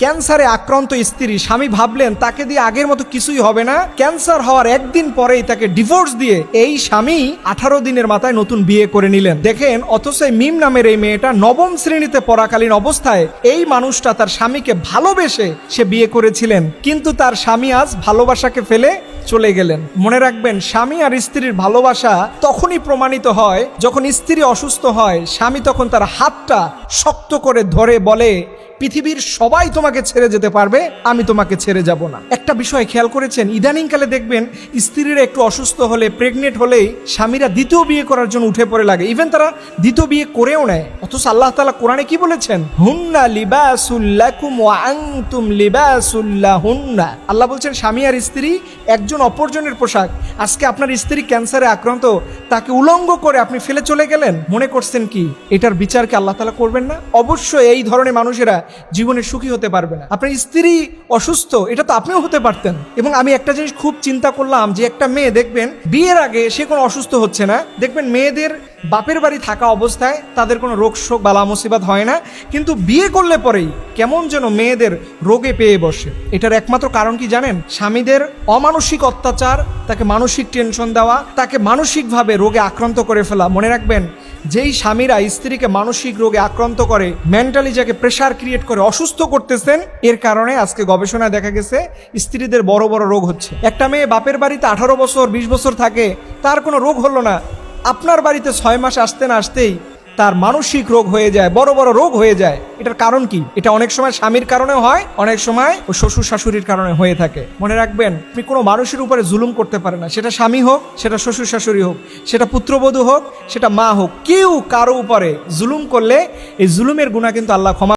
ক্যান্সারে আক্রান্ত স্ত্রী, স্বামী ভাবলেন তাকে দিয়ে আগের মতো কিছুই হবে না, ক্যান্সার হওয়ার একদিন পরেই তাকে ডিভোর্স দিয়ে এই স্বামী 18 দিনের মাথায় নতুন বিয়ে করে নিলেন। দেখেন, অথচ মিম নামের এই মেয়েটা নবম শ্রেণীতে পড়াকালীন অবস্থায় এই মানুষটা তার স্বামীকে ভালোবেসে সে বিয়ে করেছিলেন, কিন্তু তার স্বামী আজ ভালোবাসাকে ফেলে চলে গেলেন। মনে রাখবেন, স্বামী আর স্ত্রীর ভালোবাসা তখনই প্রমাণিত হয় যখন স্ত্রী অসুস্থ হয়, স্বামী তখন তার হাতটা শক্ত করে ধরে বলে, পৃথিবীর সবাই তোমাকে ছেড়ে যেতে পারবে, আমি তোমাকে ছেড়ে যাব না। একটা বিষয় খেয়াল করেছেন, ইদানিংকালে দেখবেন স্ত্রীরা একটু অসুস্থ হলে, প্রেগনেন্ট হলেই স্বামীরা দ্বিতীয় বিয়ে করার জন্য উঠে পড়ে লাগে, ইভেন তারা দ্বিতীয় বিয়ে করেও নেয়। অথচ আল্লাহ তাআলা কোরআনে কি বলেছেন? হুন্না লিবাসুল লাকুম ওয়া আনতুম লিবাসুল লাহুন্না। আল্লাহ বলছেন স্বামী আর স্ত্রী একজন অপরজনের পোশাক। আজকে আপনার স্ত্রী ক্যান্সারে আক্রান্ত, তাকে উলঙ্গ করে আপনি ফেলে চলে গেলেন, মনে করছেন কি এটার বিচারকে আল্লাহ তাআলা করবেন না? অবশ্যই এই ধরনের মানুষেরা জীবনে সুখী হতে পারবে না। আপনার স্ত্রী অসুস্থ, এটা তো আপনিও হতে পারতেন। এবং আমি একটা জিনিস খুব চিন্তা করলাম যে একটা মেয়ে দেখবেন বিয়ের আগে সে কোনো অসুস্থ হচ্ছে না, দেখবেন মেয়েদের বাপের বাড়ি থাকা অবস্থায় তাদের কোনো রোগ শোক বালা মুসিবত হয় না, কিন্তু বিয়ে করলে পরেই কেমন যেন মেয়েদের রোগে পেয়ে বসে। এটার একমাত্র কারণ কি জানেন? স্বামীদের অমানসিক অত্যাচার, তাকে মানসিক টেনশন দেওয়া, তাকে মানসিকভাবে রোগে আক্রান্ত করে ফেলা। মনে রাখবেন, যেই স্বামীরা স্ত্রীকে মানসিক রোগে আক্রান্ত করে, মেন্টালি যাকে প্রেশার ক্রিয়েট করে অসুস্থ করতেছেন, এর কারণে আজকে গবেষণায় দেখা গেছে স্ত্রীদের বড় বড় রোগ হচ্ছে। একটা মেয়ে বাপের বাড়িতে 18 বছর 20 বছর থাকে, তার কোনো রোগ হলো না, আপনার বাড়িতে 6 মাস আসতে না আসতেই তার মানসিক রোগ হয়ে যায়, বড় বড় রোগ হয়ে যায়। এটার কারণ কি? এটা অনেক সময় স্বামীর কারণেও হয়, অনেক সময় ও শ্বশুর শাশুড়ির কারণে হয়ে থাকে। মনে রাখবেন, আপনি কোনো মানুষের উপরে জুলুম করতে পারেন না, সেটা স্বামী হোক, সেটা শ্বশুর শাশুড়ি হোক, সেটা পুত্রবধূ হোক, সেটা মা হোক, কেউ কারো উপরে জুলুম করলে এই জুলুমের গুনাহ কিন্তু আল্লাহ ক্ষমা